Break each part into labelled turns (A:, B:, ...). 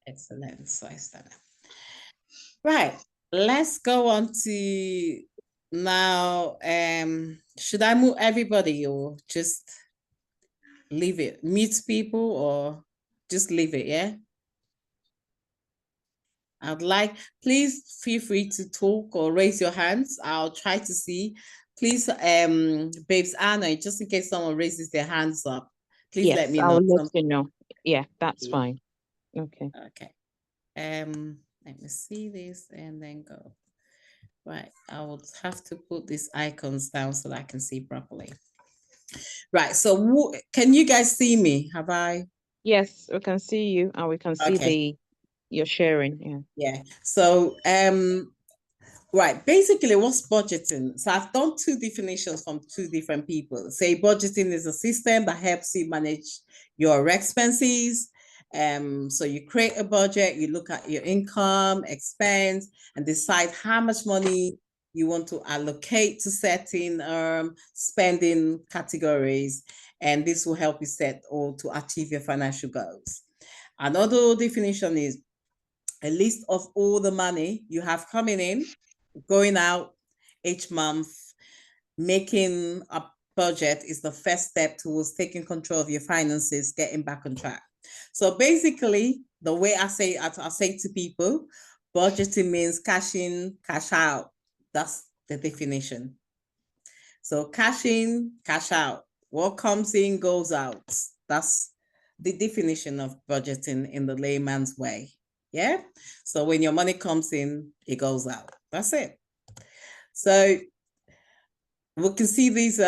A: Excellent. So I started. Right. Let's go on to now. Should I move everybody or just leave it? Mute people or just leave it, yeah? I'd like, please feel free to talk or raise your hands. I'll try to see. Please, babes, Anna, just in case someone raises their hands up, please let
B: Yes,
A: me
B: I
A: know.
B: will let you know. Yeah, that's fine. Okay.
A: Okay. Let me see this and then go. Right, I will have to put these icons down so that I can see properly. Right, so can you guys see me? Have I?
B: Yes, we can see you and we can see
A: Okay,
B: the you're sharing. Yeah.
A: yeah. So, right, basically, what's budgeting? So I've done two definitions from two different people. Say budgeting is a system that helps you manage your expenses. So you create a budget, you look at your income, expense, and decide how much money you want to allocate to certain spending categories, and this will help you set or to achieve your financial goals. Another definition is a list of all the money you have coming in, going out each month, making a budget is the first step towards taking control of your finances, getting back on track. So basically, the way I say to people, budgeting means cash in, cash out. That's the definition. So cash in, cash out. What comes in goes out. That's the definition of budgeting in the layman's way. Yeah. So when your money comes in, it goes out. That's it. So we can see these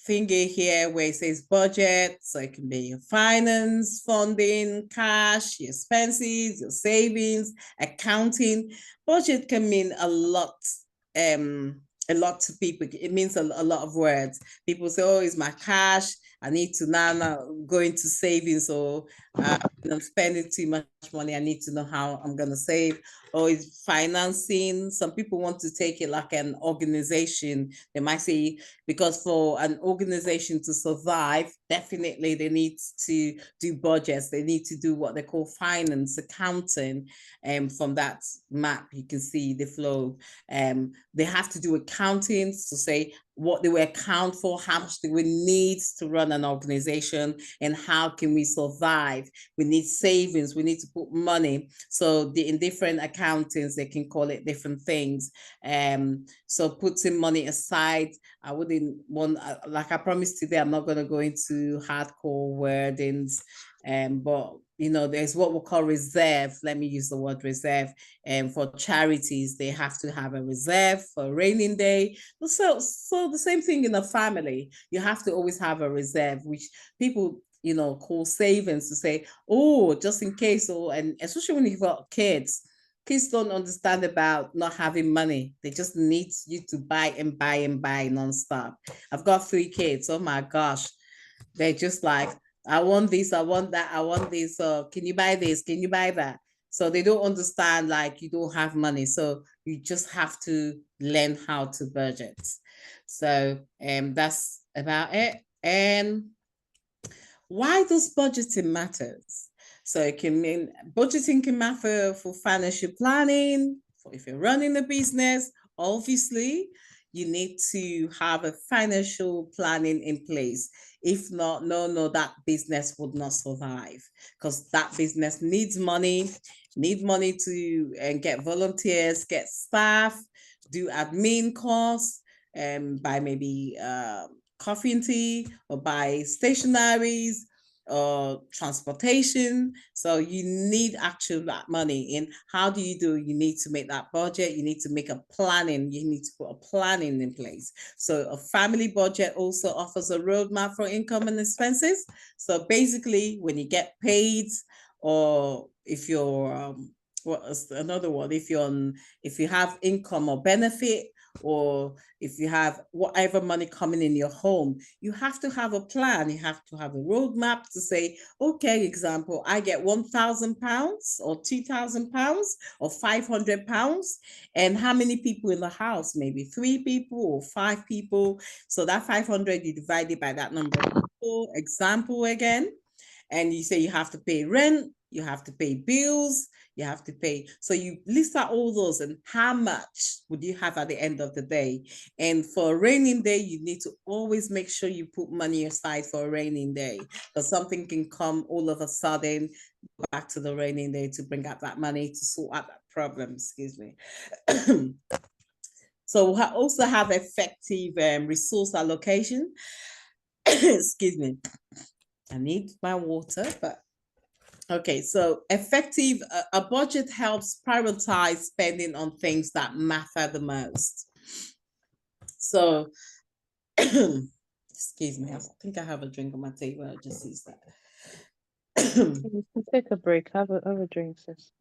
A: thingy here where it says budget. So it can be your finance, funding, cash, your expenses, your savings, accounting. Budget can mean um, a lot to people. It means a lot of words. People say, oh, it's my cash. I need to now go into savings or I'm spending too much money. I need to know how I'm going to save. Or it's financing. Some people want to take it like an organization. They might say, because for an organization to survive, definitely they need to do budgets. They need to do what they call finance, accounting. And from that map, you can see the flow. They have to do accounting to say what they will account for, how much they will need to run an organization, and how can we survive. We need savings, we need to put money. So in different accountings, they can call it different things. So putting money aside, I wouldn't want, like I promised today, I'm not going to go into hardcore wordings, but there's what we call reserve. Let me use the word reserve. And for charities, they have to have a reserve for a raining day. So the same thing in a family. You have to always have a reserve, which people call savings to say, oh, just in case, and especially when you've got kids don't understand about not having money. They just need you to buy and buy and buy nonstop. I've got 3 kids. Oh my gosh. They're just like, I want this, I want that, I want this. So can you buy this? Can you buy that? So they don't understand like you don't have money. So you just have to learn how to budget. So that's about it. And why does budgeting matters? So it can mean budgeting can matter for financial planning, for if you're running a business, obviously you need to have a financial planning in place. If not, no, that business would not survive because that business needs money, to get volunteers, get staff, do admin costs, and buy maybe coffee and tea or buy stationaries or transportation. So you need actual that money. And how do? You need to make that budget. You need to make a planning. You need to put a planning in place. So a family budget also offers a roadmap for income and expenses. So basically, when you get paid, or if you're what is another one? If you have income or benefit, or if you have whatever money coming in your home, you have to have a plan. You have to have a roadmap to say, okay, example, I get £1,000 or £2,000 or £500. And how many people in the house? Maybe 3 people or 5 people. So that 500, you divide it by that number of people. Example again. And you say you have to pay rent, you have to pay bills, you have to pay. So you list out all those and how much would you have at the end of the day. And for a raining day, you need to always make sure you put money aside for a raining day, because something can come all of a sudden, back to the raining day to bring out that money to sort out that problem, excuse me. So we also have effective resource allocation. Excuse me. I need my water, but okay. So effective, a budget helps prioritize spending on things that matter the most. So, excuse me, I think I have a drink on my table. I just use that.
B: You can take a break. Have a drink, sis.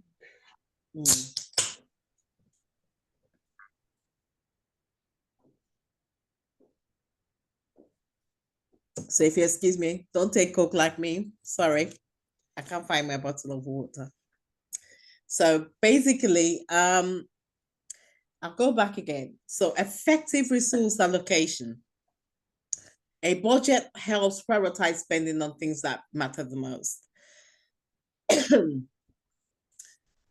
A: So if you excuse me, don't take Coke like me. Sorry, I can't find my bottle of water. So basically, I'll go back again. So effective resource allocation. A budget helps prioritize spending on things that matter the most.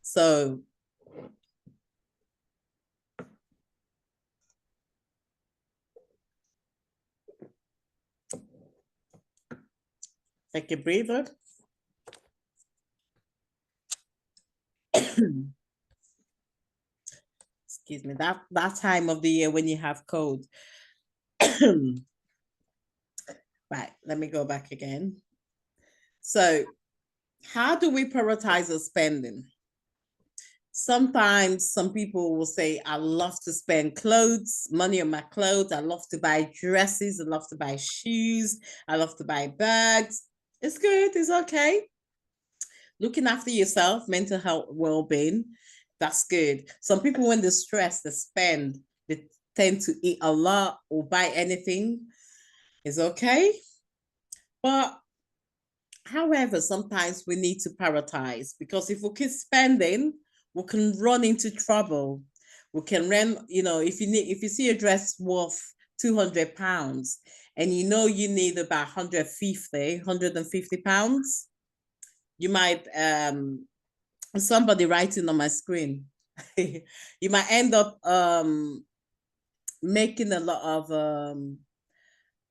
A: So take a breather. Excuse me, that time of the year when you have cold. Right, let me go back again. So how do we prioritize our spending? Sometimes some people will say, I love to spend money on my clothes. I love to buy dresses. I love to buy shoes. I love to buy bags. It's good. It's okay. Looking after yourself, mental health, well-being, that's good. Some people, when they're stressed, they spend, they tend to eat a lot or buy anything. It's okay. But however, sometimes we need to prioritize, because if we keep spending, we can run into trouble. We can run, if you see a dress worth £200 and you need about 150 pounds, you might somebody writing on my screen. You might end up making a lot of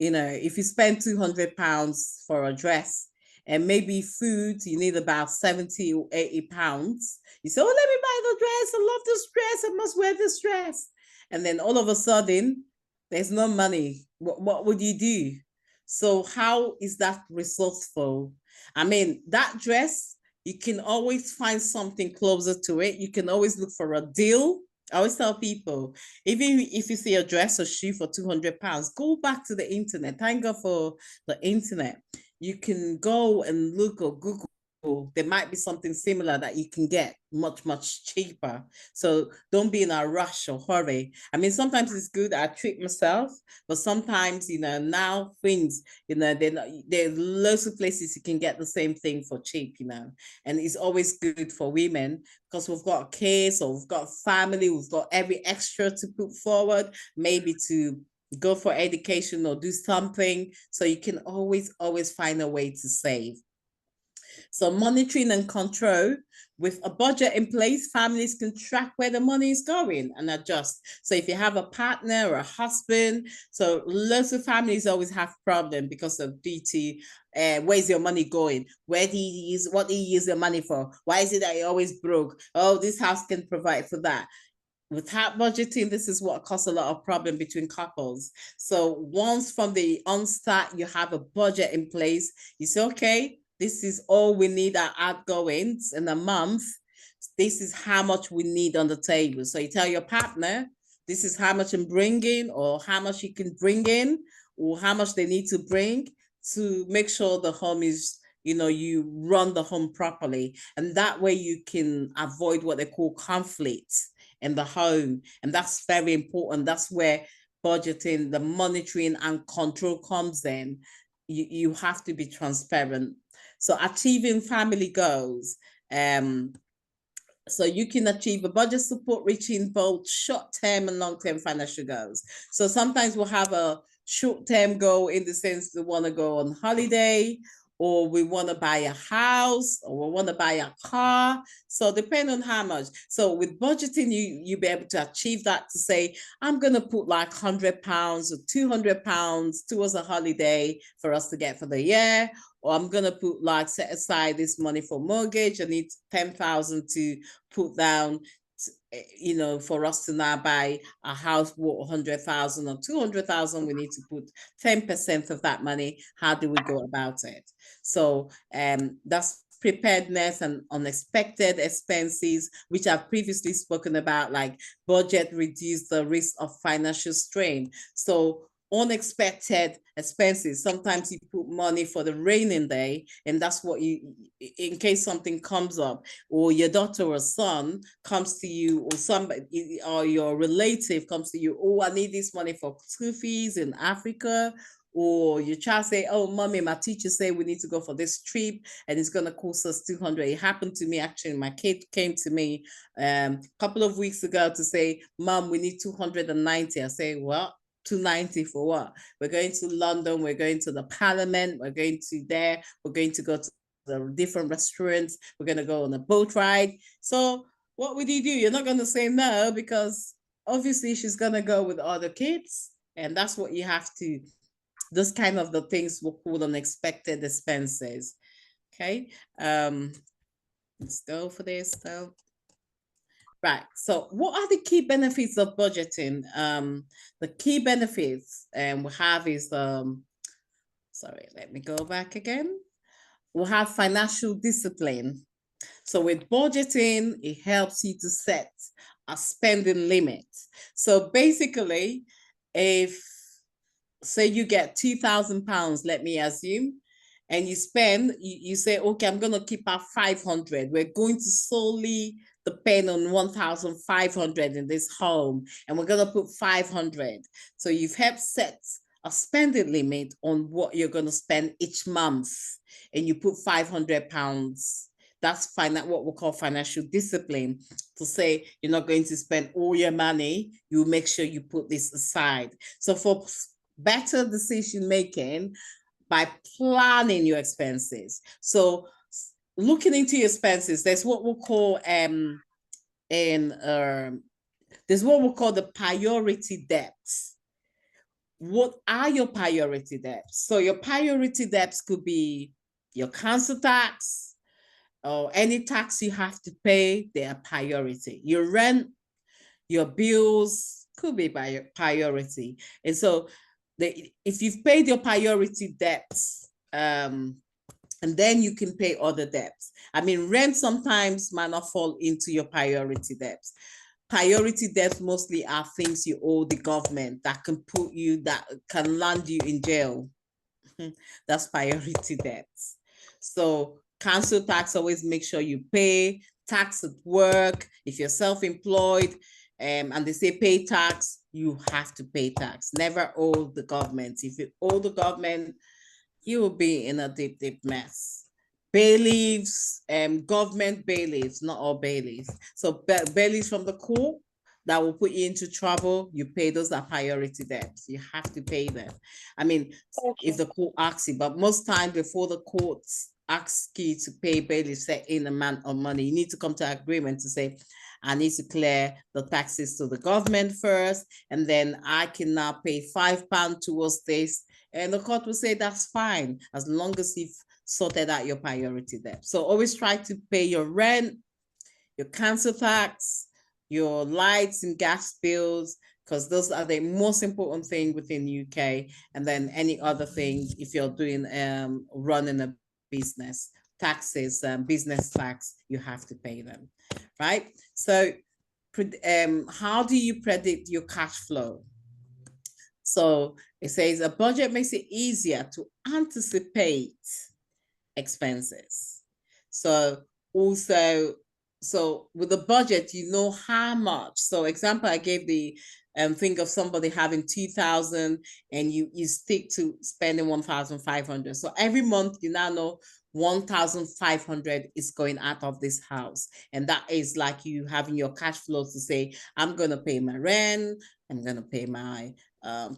A: if you spend £200 for a dress, and maybe food, you need about 70 or 80 pounds. You say, oh, let me buy the dress. I love this dress. I must wear this dress. And then all of a sudden, there's no money. What would you do? So how is that resourceful? I mean, that dress, you can always find something closer to it. You can always look for a deal. I always tell people, even if you see a dress or shoe for £200, go back to the internet. Thank God for the internet. You can go and look or Google. There might be something similar that you can get much, much cheaper. So don't be in a rush or hurry. I mean, sometimes it's good. I treat myself, but sometimes, now things, there's lots of places you can get the same thing for cheap, and it's always good for women, because we've got kids or we've got family, we've got every extra to put forward, maybe to go for education or do something. So you can always find a way to save. So monitoring and control. With a budget in place, families can track where the money is going and adjust. So if you have a partner or a husband, so lots of families always have problem because of DT. Where's your money going? What do you use your money for? Why is it that you always broke? Oh, this house can provide for that. Without budgeting, this is what causes a lot of problem between couples. So once from the onset, you have a budget in place, you say, okay, this is all we need our outgoings in a month. This is how much we need on the table. So you tell your partner, this is how much I'm bringing, or how much you can bring in, or how much they need to bring to make sure the home is, you run the home properly. And that way you can avoid what they call conflict in the home. And that's very important. That's where budgeting, the monitoring and control comes in. You have to be transparent. So achieving family goals. So you can achieve a budget support reaching both short-term and long-term financial goals. So sometimes we'll have a short-term goal in the sense we want to go on holiday, or we want to buy a house, or we want to buy a car. So depending on how much. So with budgeting, you be able to achieve that, to say, I'm going to put like £100 or £200 towards a holiday for us to get for the year, or I'm going to put like set aside this money for mortgage. I need 10,000 to put down, for us to now buy a house worth 100,000 or 200,000. We need to put 10% of that money. How do we go about it? So that's preparedness and unexpected expenses, which I've previously spoken about, like budget reduce the risk of financial strain. So unexpected expenses. Sometimes you put money for the raining day, and that's what you, in case something comes up, or your daughter or son comes to you, or somebody or your relative comes to you, oh, I need this money for school fees in Africa. Or your child say, oh, mommy, my teacher say we need to go for this trip and it's going to cost us 200. It happened to me, actually. My kid came to me a couple of weeks ago to say, Mom, we need 290. I say, well, 290 for what? We're going to London, we're going to the Parliament, we're going to there, we're going to go to the different restaurants, we're going to go on a boat ride. So what would you do? You're not going to say no, because obviously she's going to go with other kids, and that's what you have to. Those kind of the things we call unexpected expenses. Okay, let's go for this though. Right. So what are the key benefits of budgeting? The key benefits we have is, sorry, let me go back again. We have financial discipline. So with budgeting, it helps you to set a spending limit. So basically, if say you get £2,000, let me assume, and you spend, you say, okay, I'm going to keep out 500. We're going to solely depend on 1,500 in this home, and we're going to put 500. So you've helped set a spending limit on what you're going to spend each month, and you put £500. That's what we call financial discipline, to say you're not going to spend all your money. You make sure you put this aside. So for better decision making, by planning your expenses. So looking into your expenses, there's what we call there's what we call the priority debts. What are your priority debts? So your priority debts could be your council tax, or any tax you have to pay. They are priority. Your rent, your bills could be by your priority. And so if you've paid your priority debts, and then you can pay other debts. I mean, rent sometimes might not fall into your priority debts. Priority debts mostly are things you owe the government that can land you in jail. That's priority debts. So council tax, always make sure you pay tax at work. If you're self-employed, and they say pay tax, you have to pay tax. Never owe the government. If you owe the government, you will be in a deep, deep mess. Bailiffs, government bailiffs, not all bailiffs. So bailiffs from the court that will put you into trouble, you pay. Those are priority debts. You have to pay them. I mean, if the court asks you, but most times before the courts ask you to pay bailiff certain amount of money, you need to come to agreement to say, I need to clear the taxes to the government first, and then I can now pay £5 towards this. And the court will say that's fine, as long as you've sorted out your priority debt. So always try to pay your rent, your council tax, your lights and gas bills, because those are the most important thing within UK. And then any other thing, if you're doing running a business, taxes, business tax, you have to pay them, right? So how do you predict your cash flow? So it says a budget makes it easier to anticipate expenses. So also, so with the budget, you know how much. So example, I gave the think of somebody having 2,000 and you stick to spending 1,500. So every month you now know 1,500 is going out of this house. And that is like you having your cash flow to say, I'm going to pay my rent, I'm going to pay my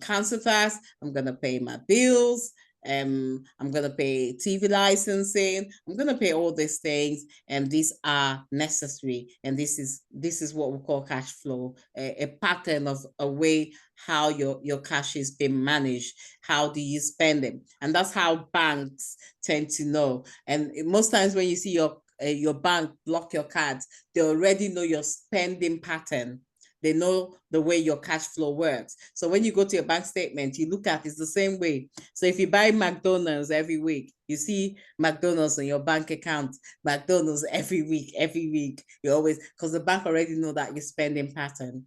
A: council tax, I'm going to pay my bills, I'm going to pay TV licensing, I'm going to pay all these things, and these are necessary. And this is what we call cash flow, a pattern of a way how your cash is being managed. How do you spend it? And that's how banks tend to know. And most times when you see your bank block your cards, they already know your spending pattern. They know the way your cash flow works. So when you go to your bank statement, you look at it's the same way. So if you buy McDonald's every week, you see McDonald's on your bank account, McDonald's every week. You always, because the bank already know that your spending pattern.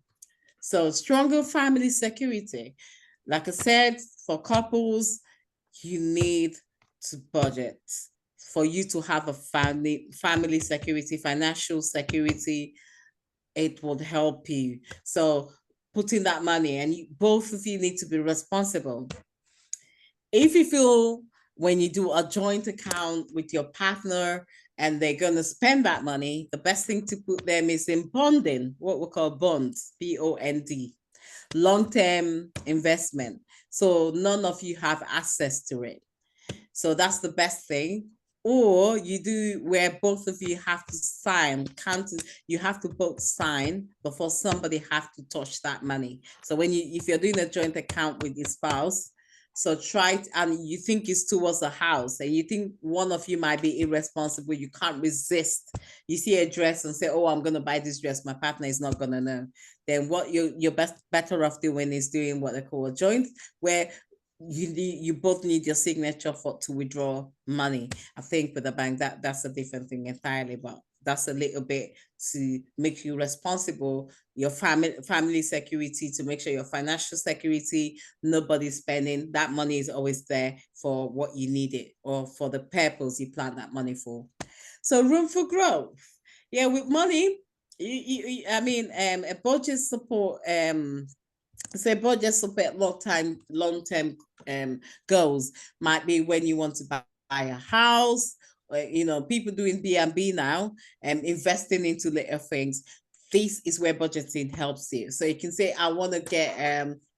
A: So stronger family security. Like I said, for couples, you need to budget for you to have a family security, financial security. It would help you. So putting that money, and both of you need to be responsible. If you feel when you do a joint account with your partner and they're going to spend that money, the best thing to put them is in bonding, what we call bonds, BOND, long-term investment. So none of you have access to it. So that's the best thing. Or you do where both of you have to sign, you have to both sign before somebody have to touch that money. So if you're doing a joint account with your spouse, so try it, and you think it's towards the house, and you think one of you might be irresponsible, you can't resist. You see a dress and say, oh, I'm going to buy this dress, my partner is not going to know. Then what you're better off doing is doing what they call a joint, where you both need your signature to withdraw money. I think with the bank that's a different thing entirely, but that's a little bit to make you responsible, your family security, to make sure your financial security, nobody's spending that money, is always there for what you need it or for the purpose you plan that money for. So room for growth. Yeah, with money, a budget support, say budget support long-term goals might be when you want to buy a house, or, people doing B&B now, investing into little things. This is where budgeting helps you. So you can say, I want to get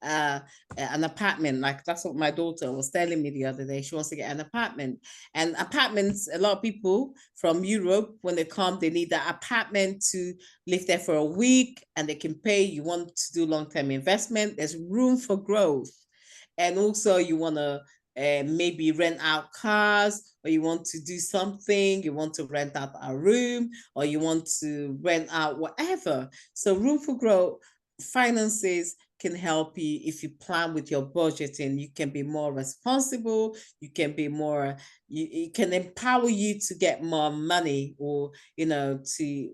A: an apartment. Like that's what my daughter was telling me the other day. She wants to get an apartment. And apartments, a lot of people from Europe, when they come, they need that apartment to live there for a week, and they can pay. You want to do long-term investment, there's room for growth. And also you want to maybe rent out cars, or you want to do something, you want to rent out a room, or you want to rent out whatever. So room for growth finances can help you. If you plan with your budgeting, you can be more responsible, you can be more, it can empower you to get more money, or to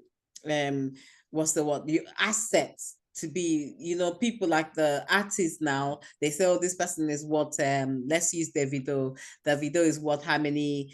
A: what's the word, your assets, to be, people like the artists now, they say, oh, this person is what, let's use Davido. Davido is what, how many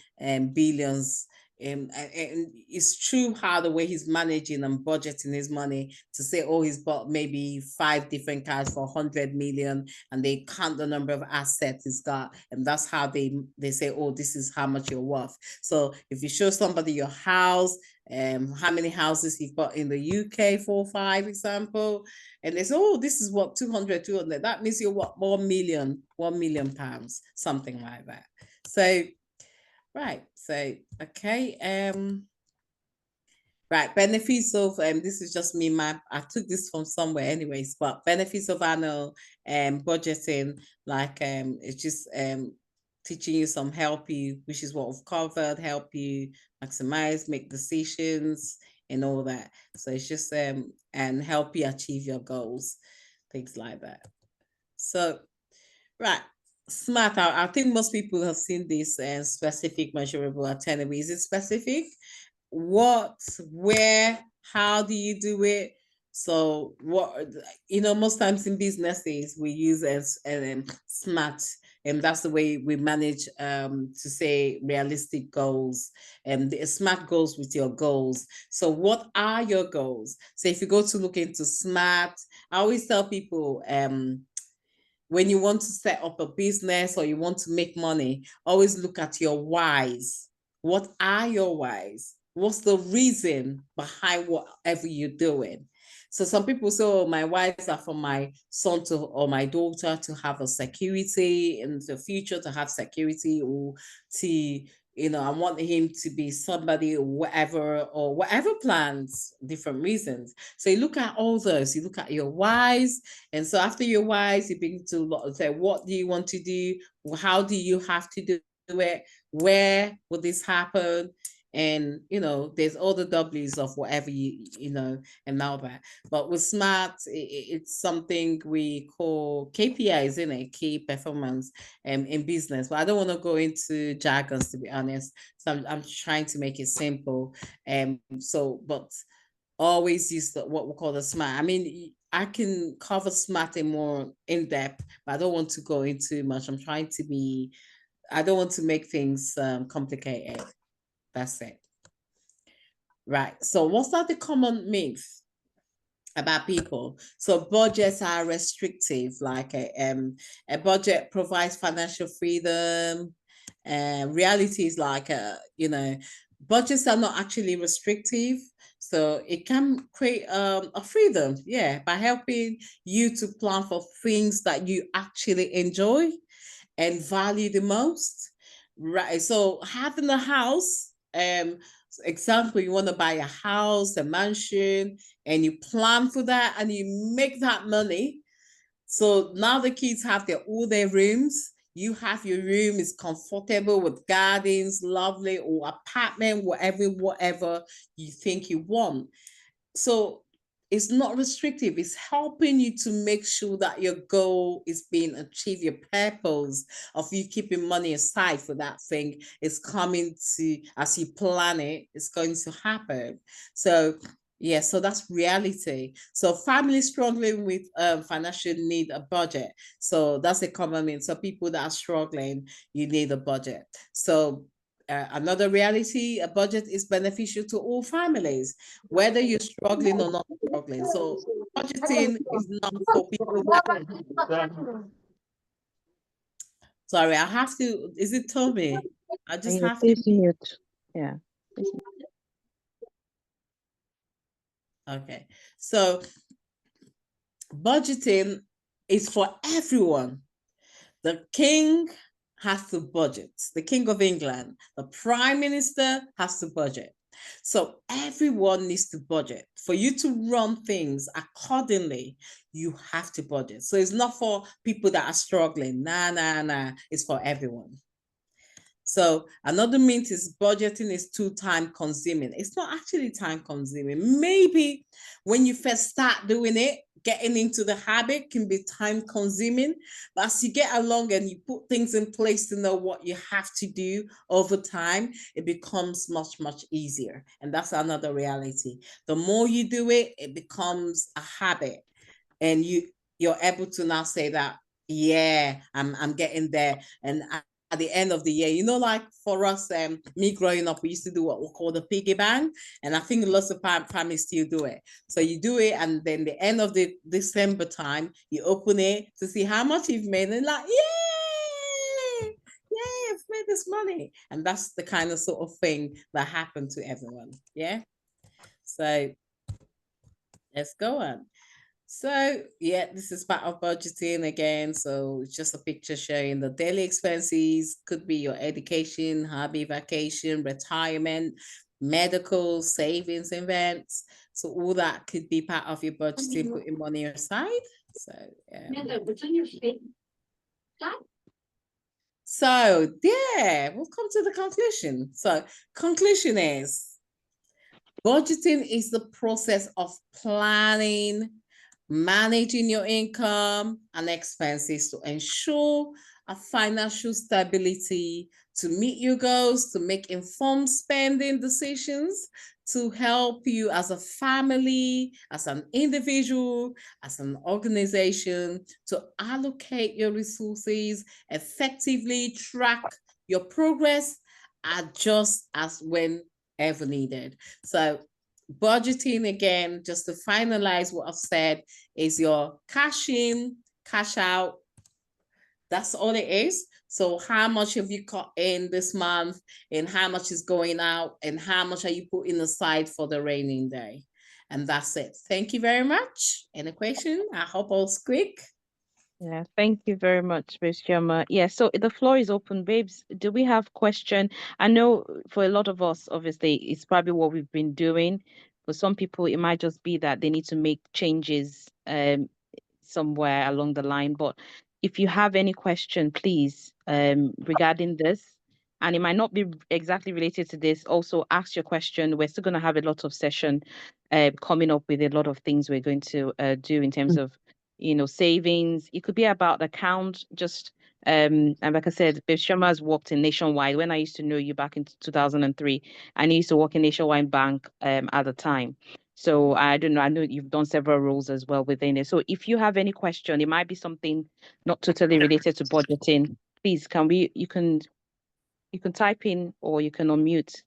A: billions. And it's true how the way he's managing and budgeting his money, to say, oh, he's bought maybe 5 different cars for 100 million, and they count the number of assets he's got, and that's how they say, oh, this is how much you're worth. So if you show somebody your house, how many houses you've got in the UK, 4 or 5 example, and they say, oh, this is what, 200, that means you're what, 1 million pounds, something like that. So right, so okay, right, benefits of this is just me, I took this from somewhere anyways, but benefits of annual budgeting, like it's just teaching you some, help you, which is what we've covered, help you maximize, make decisions and all that. So it's just and help you achieve your goals, things like that. So right, SMART. I think most people have seen this specific, measurable, attainable. Is it specific? What, where, how do you do it? So what, most times in businesses we use as SMART, and that's the way we manage to say realistic goals, and the SMART goes with your goals. So what are your goals? So if you go to look into SMART, I always tell people when you want to set up a business or you want to make money, always look at your whys. What are your whys? What's the reason behind whatever you're doing? So some people say, oh, my wives are for my son to or my daughter to have a security in the future, to have security, or to, I want him to be somebody or whatever plans, different reasons. So you look at all those, you look at your whys. And so after your whys, you begin to say, what do you want to do? How do you have to do it? Where will this happen? And there's all the W's of whatever and all that. But with SMART, it's something we call KPIs, isn't it? Key performance in business. But I don't want to go into jargons, to be honest. So I'm trying to make it simple. But always use what we call the SMART. I mean, I can cover SMART in more in depth, but I don't want to go into much. I don't want to make things complicated. That's it. Right. So what's that the common myth about people? So budgets are restrictive, like a budget provides financial freedom. And reality is like budgets are not actually restrictive. So it can create a freedom, by helping you to plan for things that you actually enjoy and value the most. Right. So having a house, example, you want to buy a house, a mansion, and you plan for that and you make that money. So now the kids have all their rooms. You have your room is comfortable with gardens, lovely, or apartment, whatever you think you want. So it's not restrictive. It's helping you to make sure that your goal is being achieved. Your purpose of you keeping money aside for that thing is coming to, as you plan it, it's going to happen. So yeah, so that's reality. So families struggling with financial need a budget. So that's a common mean. So people that are struggling, you need a budget. So another reality, a budget is beneficial to all families, whether you're struggling or not struggling. So budgeting is not for people that. Sorry, I have to. Is it Tommy? I just
B: Yeah,
A: have to.
B: please mute. Yeah. Please.
A: Okay. So budgeting is for everyone. The king has to budget. The king of England, the prime minister has to budget. So everyone needs to budget. For you to run things accordingly, you have to budget. So it's not for people that are struggling. Nah. It's for everyone. So another myth is budgeting is too time consuming. It's not actually time consuming. Maybe when you first start doing it, getting into the habit can be time consuming, but as you get along and you put things in place to know what you have to do over time, it becomes much easier. And that's another reality. The more you do it, it becomes a habit, and you're able to now say that, yeah, I'm getting there. And at the end of the year, like for us, me growing up, we used to do what we call the piggy bank, and I think lots of families still do it. So you do it, and then the end of the December time, you open it to see how much you've made, and like, yay, I've made this money. And that's the kind of sort of thing that happened to everyone. Yeah. So let's go on. So yeah, this is part of budgeting again. So it's just a picture showing the daily expenses, could be your education, hobby, vacation, retirement, medical, savings, events. So all that could be part of your budgeting, putting money aside. So we'll come to the conclusion. So conclusion is budgeting is the process of planning, managing your income and expenses to ensure a financial stability, to meet your goals, to make informed spending decisions, to help you as a family, as an individual, as an organization, to allocate your resources, effectively track your progress, adjust as whenever needed. So budgeting, again, just to finalize what I've said, is your cash in, cash out. That's all it is. So how much have you got in this month, and how much is going out, and how much are you putting aside for the raining day? And that's it. Thank you very much. Any question? I hope I was quick.
B: Yeah, thank you very much, Ms. Chioma. Yeah, so the floor is open, babes. Do we have question? I know for a lot of us, obviously, it's probably what we've been doing. For some people, it might just be that they need to make changes somewhere along the line. But if you have any question, please, regarding this, and it might not be exactly related to this, also ask your question. We're still going to have a lot of session coming up with a lot of things we're going to do in terms of, savings. It could be about the account, just and like I said, Babe Shoma has worked in Nationwide. When I used to know you back in 2003, I used to work in Nationwide Bank at the time. So I don't know. I know you've done several roles as well within it. So if you have any question, it might be something not totally related to budgeting. Please, you can type in or you can unmute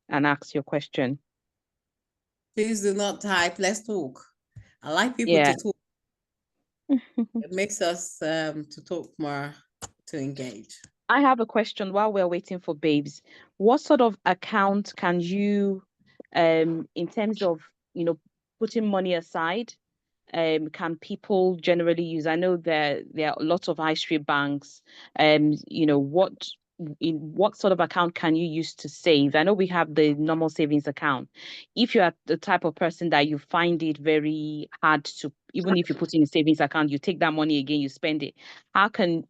B: and ask your question.
A: Please do not type. Let's talk. I like people
B: Yeah.
A: to talk. It makes us to talk more, to engage.
B: I have a question while we're waiting for babes. What sort of account can you, in terms of, putting money aside, can people generally use? I know there are lots of high street banks. What sort of account can you use to save? I know we have the normal savings account. If you are the type of person that you find it very hard to, even if you put in a savings account, you take that money again, you spend it. How can,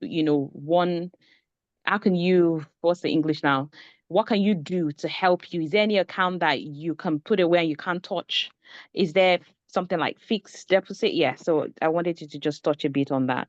B: what's the English now? What can you do to help you? Is there any account that you can put away and you can't touch? Is there something like fixed deposit? Yeah. So I wanted you to just touch a bit on that.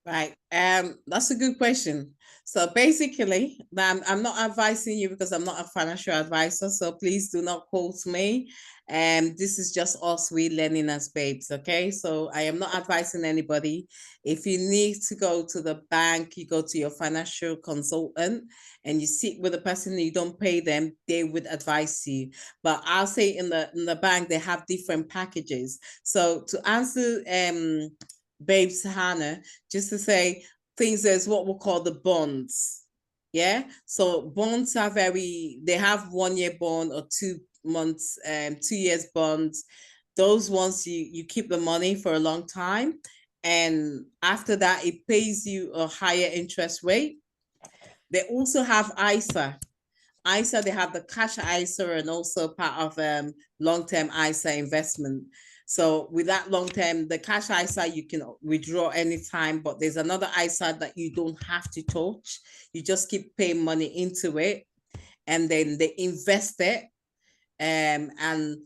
A: Right. That's a good question. So basically, I'm not advising you because I'm not a financial advisor. So please do not quote me. This is just us, we learning as babes. Okay. So I am not advising anybody. If you need to go to the bank, you go to your financial consultant and you sit with the person, you don't pay them, they would advise you. But I'll say in the bank, they have different packages. So to answer babes Hannah, just to say things there's what we call the bonds. Yeah. So bonds are they have 1 year bond or 2 months, 2 years bonds. Those ones you keep the money for a long time. And after that, it pays you a higher interest rate. They also have ISA. ISA, they have the cash ISA and also part of long-term ISA investment. So with that long-term, the cash ISA, you can withdraw anytime, but there's another ISA that you don't have to touch. You just keep paying money into it and then they invest it. And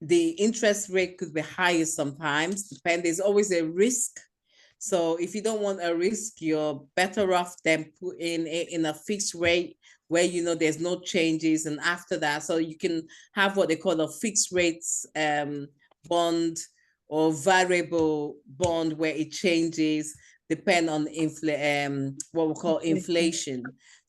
A: the interest rate could be higher sometimes, there's always a risk. So if you don't want a risk, you're better off than putting it in a fixed rate where there's no changes. And after that, so you can have what they call a fixed rates bond or variable bond where it changes depend on what we call inflation.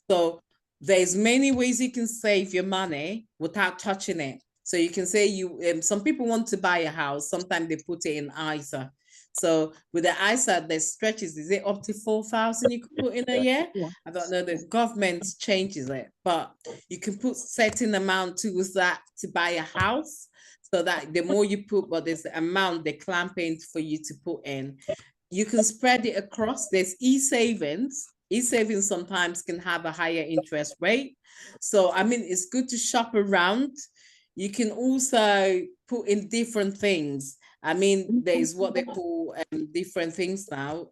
A: So there's many ways you can save your money without touching it. So you can say some people want to buy a house, sometimes they put it in ISA. So with the ISA, the stretches, is it up to 4,000 you can put in a year?
B: Yeah.
A: I don't know, the government changes it, but you can put certain amount towards that to buy a house. So that the more you put, but there's the amount they're clamping for you to put in. You can spread it across. There's e-savings. E-savings sometimes can have a higher interest rate. So, I mean, it's good to shop around. You can also put in different things. I mean, there's what they call different things now.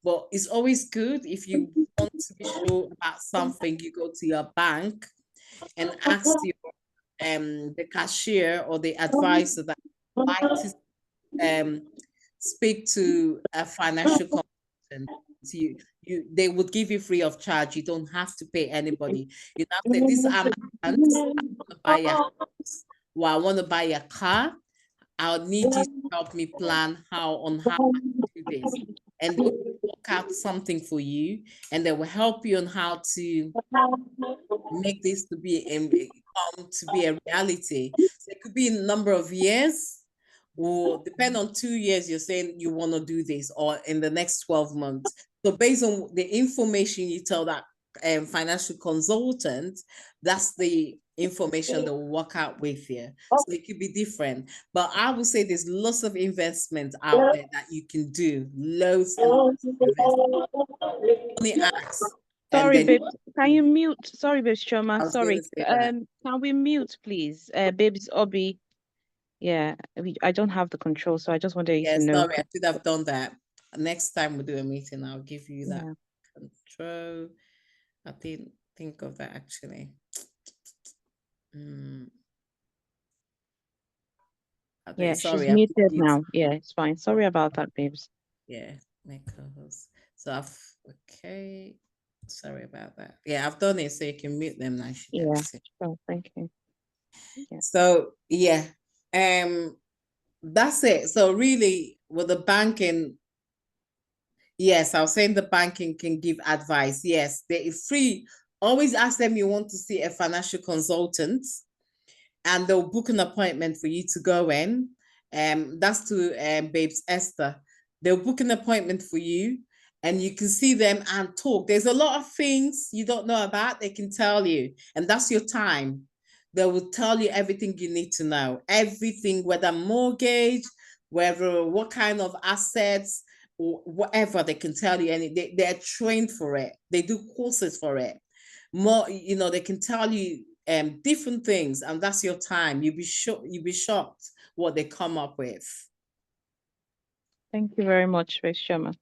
A: But it's always good if you want to be sure about something, you go to your bank and ask the cashier or the advisor that would like to speak to a financial consultant. They would give you free of charge. You don't have to pay anybody. You have to say, these are my plans. I want to buy a house, or I want to buy a car. I'll need you to help me plan how I do this. And they will work out something for you, and they will help you on how to make this to be a reality. So it could be a number of years, or depend on 2 years, you're saying you want to do this, or in the next 12 months. So based on the information you tell that financial consultant, that's the information that will work out with you. So it could be different. But I would say there's lots of investments out there that you can do. Loads and loads of investments. Only ask. And
B: Sorry,
A: then
B: babe. Can you mute? Sorry, babe Choma.
A: I was going
B: Sorry.
A: to say that.
B: Can we mute, please? Babes Obi. Yeah, I don't have the control, so I just wanted you to
A: Yes,
B: know.
A: sorry, I should have done that. Next time we do a meeting, I'll give you that
B: Yeah.
A: control. I didn't think of that actually. Okay,
B: Yeah, she's
A: sorry, I put
B: muted
A: mute.
B: now. Yeah, it's fine. Sorry about that, babes.
A: Yeah, make co-host. So okay. Sorry about that. Yeah, I've done it so you can mute them now.
B: Yeah, sure. Thank you. Yeah.
A: So yeah, that's it. So really, with the banking, yes, I was saying the banking can give advice. Yes, they are free. Always ask them you want to see a financial consultant, and they'll book an appointment for you to go in. That's to Babes Esther. They'll book an appointment for you, and you can see them and talk. There's a lot of things you don't know about. They can tell you, and that's your time. They will tell you everything you need to know. Everything, whether mortgage, whether what kind of assets, or whatever, they can tell you. And they're trained for it. They do courses for it. More, they can tell you different things, and that's your time. You'll be shocked what they come up with.
B: Thank you very much, Grace Sharma.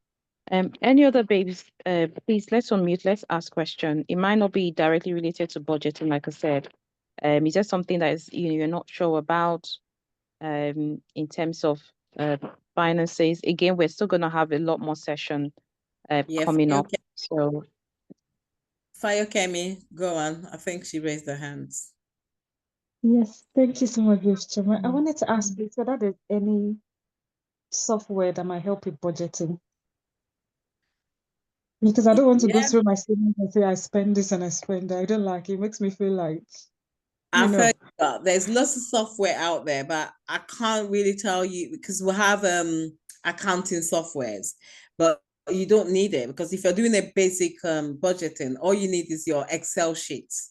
B: Any other babes, please let's unmute, let's ask question. It might not be directly related to budgeting, like I said. Is there something that is you're not sure about in terms of finances? Again, we're still gonna have a lot more session
A: Yeah,
B: coming up. So
A: Fire Kemi, go on. I think she raised her hands.
C: Yes, thank you so much, Miss Chuma. I wanted to ask you whether there's any software that might help with budgeting. Because I don't want to go
A: Yeah,
C: through my savings and say I spend this and I spend that. I don't like it. It makes me feel like,
A: I've heard there's lots of software out there, but I can't really tell you because we have accounting softwares, but you don't need it because if you're doing a basic budgeting, all you need is your Excel sheets.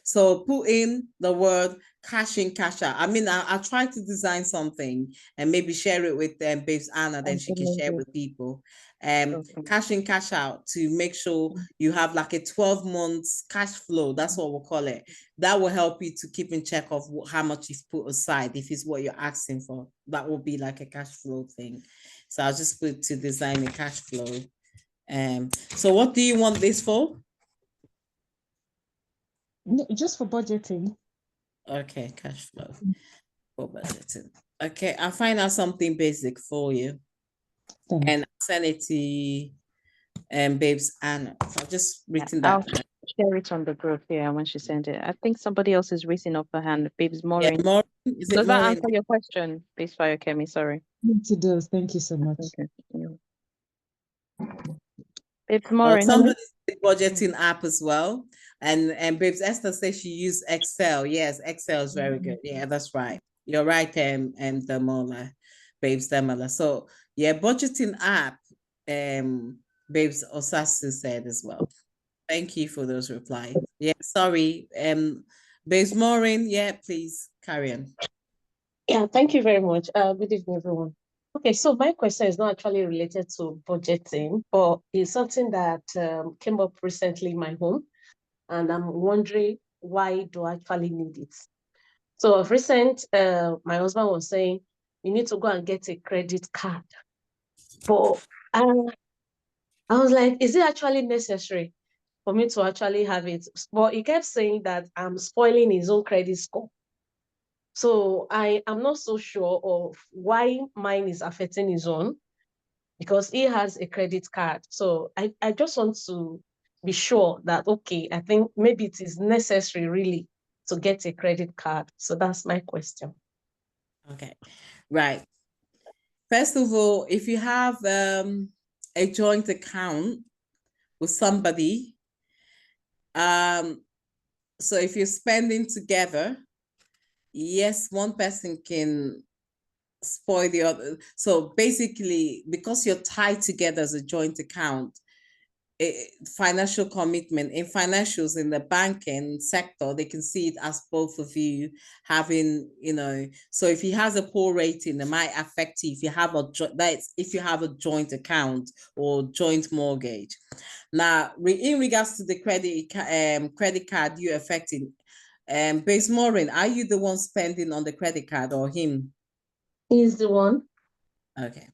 A: So put in the word cash in, cash out. I mean, I try to design something and maybe share it with Babes Anna, then she can share it with people.
B: okay.
A: Cash in, cash out to make sure you have like a 12 months cash flow. That's what we'll call it. That will help you to keep in check of how much you've put aside. If it's what you're asking for, that will be like a cash flow thing. So I'll just put to design a cash flow. So what do you want this for?
C: just for budgeting.
A: Okay, cash flow for budgeting. Okay, I'll find out something basic for you.
C: Thanks.
A: And I'll send it to Babes Anna. I've just written
B: I'll
A: that.
B: share it on the group here when she sent it. I think somebody else is raising up her hand. Babes
A: Yeah,
B: Maureen.
A: Maureen, is it
B: Does that
A: Maureen?
B: answer your question, Babes Fire Kemi? Sorry.
C: It does. Thank you so much.
B: Okay. Babes
A: Or
B: Maureen.
A: somebody's budgeting app as well. And Babes Esther says she used Excel. Yes, Excel is very good. Yeah, that's right. You're right, and Demola, Babes Demola. So yeah, budgeting app, Babes Osasu said as well. Thank you for those replies. Yeah, sorry. Babes Maureen, yeah, please carry on.
D: Yeah, thank you very much. Good evening, everyone. Okay, so my question is not actually related to budgeting, but it's something that came up recently in my home, and I'm wondering why do I actually need it? So of recent, my husband was saying, you need to go and get a credit card. But I was like, is it actually necessary for me to actually have it? But he kept saying that I'm spoiling his own credit score. So I am not so sure of why mine is affecting his own because he has a credit card. So I just want to be sure that, okay, I think maybe it is necessary really to get a credit card. So that's my question.
A: Okay, right. First of all, if you have a joint account with somebody, so if you're spending together, yes, one person can spoil the other. So basically, because you're tied together as a joint account, financial commitment. In financials, in the banking sector, they can see it as both of you having, so if he has a poor rating, it might affect you if you have a joint account or joint mortgage. Now, in regards to the credit card you affecting, Base Maureen, are you the one spending on the credit card or him?
D: He's the one.
A: Okay,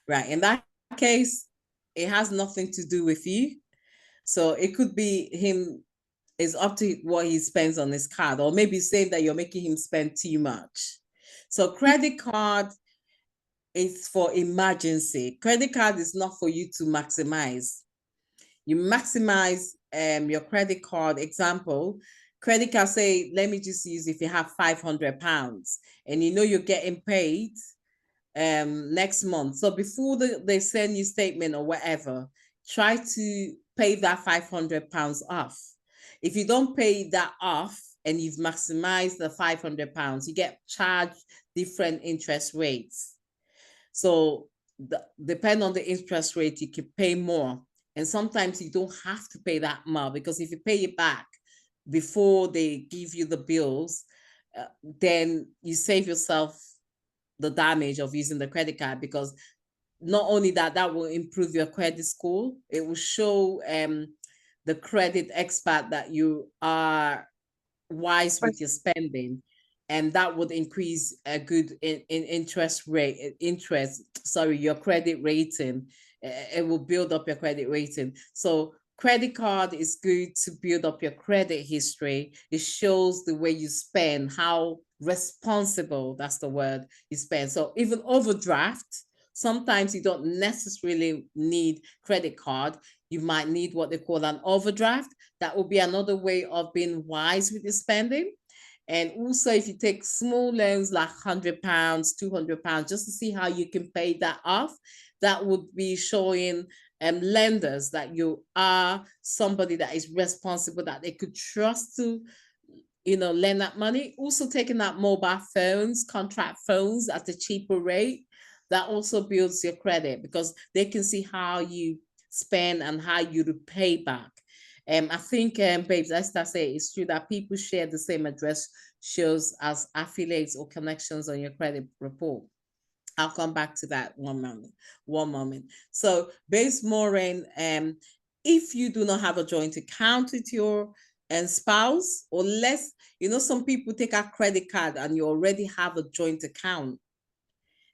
A: right. In that case, it has nothing to do with you. So it could be him. It's up to what he spends on his card, or maybe saying that you're making him spend too much. So credit card is for emergency. Credit card is not for you to maximize. You maximize your credit card. Example, credit card, say, let me just use, if you have £500 and you know you're getting paid next month. So before they send you statement or whatever, try to pay that £500 off. If you don't pay that off and you've maximized the £500, you get charged different interest rates. So depend on the interest rate, you can pay more. And sometimes you don't have to pay that much, because if you pay it back before they give you the bills, then you save yourself the damage of using the credit card, because not only that will improve your credit score, it will show the credit expert that you are wise with your spending, and that would increase a good your credit rating. It will build up your credit rating. So credit card is good to build up your credit history. It shows the way you spend, how responsible, that's the word, you spend. So even overdraft, sometimes you don't necessarily need credit card. You might need what they call an overdraft. That will be another way of being wise with your spending. And also, if you take small loans like £100, £200, just to see how you can pay that off, that would be showing lenders that you are somebody that is responsible, that they could trust to, lend that money. Also taking out mobile phones, contract phones at a cheaper rate, that also builds your credit, because they can see how you spend and how you repay back. I think, babes, Esther say it's true that people share the same address shows as affiliates or connections on your credit report. I'll come back to that one moment. So, Base Maureen, if you do not have a joint account with your spouse, or less, some people take a credit card and you already have a joint account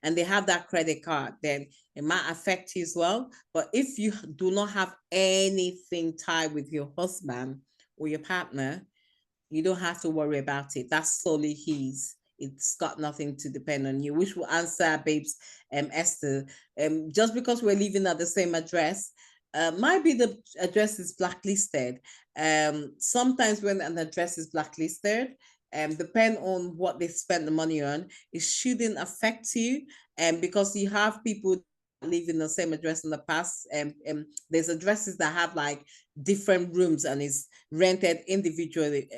A: and they have that credit card, then it might affect you as well. But if you do not have anything tied with your husband or your partner, you don't have to worry about it. That's solely his. It's got nothing to depend on you, which will answer babes, Esther. Just because we're living at the same address, might be the address is blacklisted. Sometimes when an address is blacklisted, depend on what they spend the money on, it shouldn't affect you. Because you have people live in the same address in the past. There's addresses that have like different rooms and is rented individually,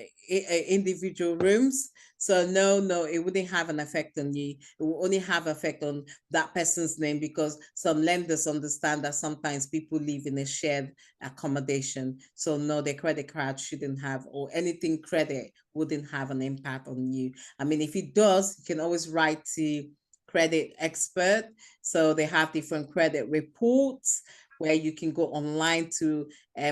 A: individual rooms. So no, it wouldn't have an effect on you. It will only have effect on that person's name, because some lenders understand that sometimes people live in a shared accommodation. So no, the credit card shouldn't have, or anything credit wouldn't have an impact on you. I mean, if it does, you can always write to credit expert. So they have different credit reports where you can go online to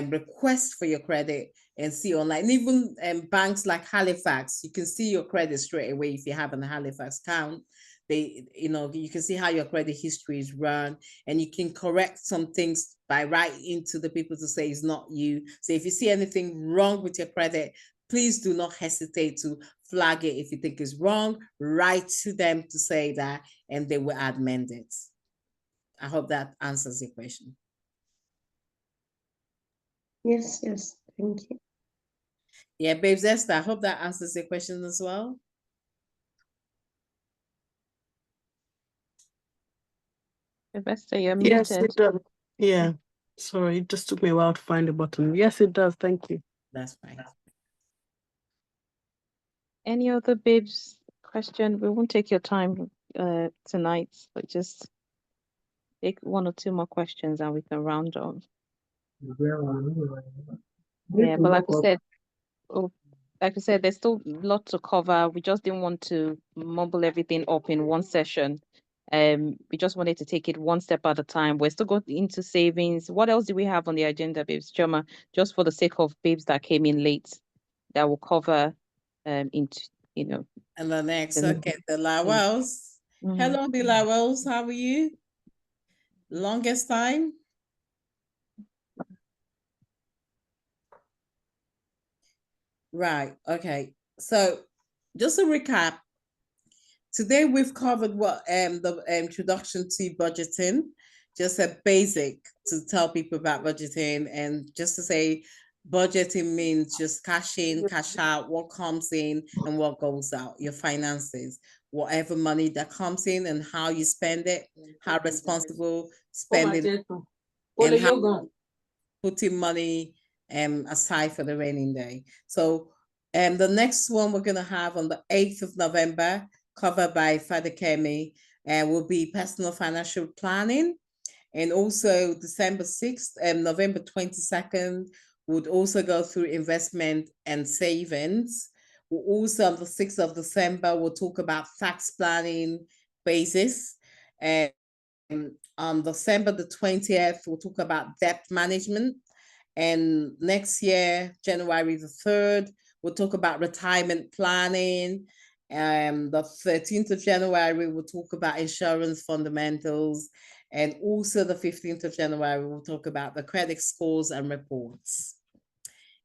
A: request for your credit and see online. And even banks like Halifax, you can see your credit straight away if you have an Halifax account. You can see how your credit history is run, and you can correct some things by writing to the people to say it's not you. So if you see anything wrong with your credit, please do not hesitate to flag it. If you think it's wrong, write to them to say that, and they will amend it. I hope that answers your question.
D: Yes, thank you.
A: Yeah, babes, Esther, I hope that answers your question as well.
B: Esther, you're
E: Yes,
B: muted.
E: it does. Yeah. Sorry, it just took me a while to find the button. Yes, it does. Thank you.
A: That's fine.
B: Any other babes question? We won't take your time tonight, but just take one or two more questions and we can round on. Yeah, but like I said, there's still a lot to cover. We just didn't want to mumble everything up in one session. We just wanted to take it one step at a time. We're still going into savings. What else do we have on the agenda, babes? Choma, just for the sake of babes that came in late, that will cover into
A: And the next,
B: the
A: okay, the Lawels. Hello, the Lawels. How are you? Longest time? Right. Okay. So just a recap. Today we've covered what the introduction to budgeting, just a basic to tell people about budgeting, and just to say budgeting means just cash in, cash out, what comes in and what goes out, your finances, whatever money that comes in and how you spend it, how responsible spending, and how putting money aside for the raining day. So the next one we're going to have on the 8th of November, covered by Father Kemi, will be personal financial planning. And also December 6th and November 22nd would also go through investment and savings. We'll also on the 6th of December, we'll talk about tax planning basis. And on December the 20th, we'll talk about debt management. And next year, January the 3rd, we'll talk about retirement planning. The 13th of January, we'll talk about insurance fundamentals. And also the 15th of January, we'll talk about the credit scores and reports.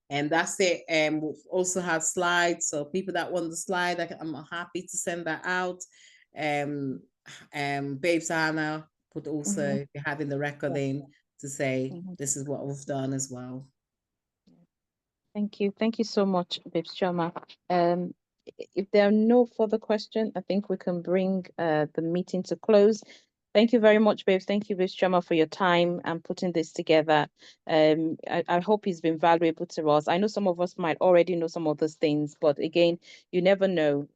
A: And that's it. And we'll also have slides. So people that want the slide, I'm happy to send that out. Babes Anna would also be having the recording to say this is what we've done as well.
B: Thank you. Thank you so much, Babes Choma. If there are no further questions, I think we can bring the meeting to close. Thank you very much, Babes. Thank you, Babes Choma, for your time and putting this together. I hope it's been valuable to us. I know some of us might already know some of those things, but again, you never know.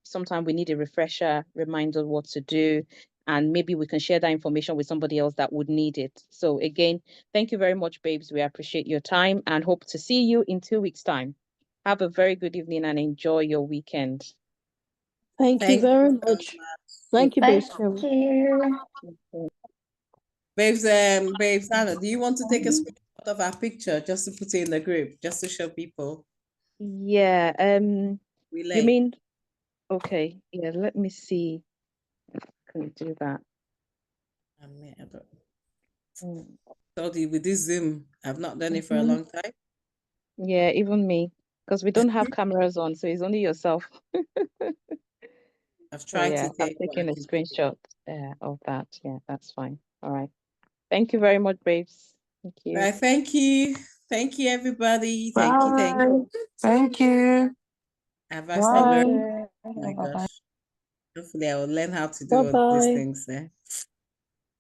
B: Sometimes we need a refresher, reminder of what to do, and maybe we can share that information with somebody else that would need it. So again, thank you very much, babes. We appreciate your time and hope to see you in 2 weeks' time. Have a very good evening and enjoy your weekend.
E: Thank you very much. Thank you, Babes.
A: Babes Anna, do you want to take a screenshot of our picture just to put it in the group, just to show people?
B: Yeah. You mean? Okay. Yeah. Let me see. Can we do that?
A: Told you with this Zoom, I've not done it for a long time.
B: Yeah, even me, because we don't have cameras on, so it's only yourself.
A: I've tried to take.
B: I'm taking a screenshot of that. Yeah, that's fine. All right. Thank you very much, babes. Thank you.
A: Right, thank you. Thank you, everybody. Thank you. Thank you.
F: Thank you.
A: Have I still learned? Oh my gosh. Hopefully I will learn how to do all these things.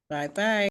A: Bye-bye.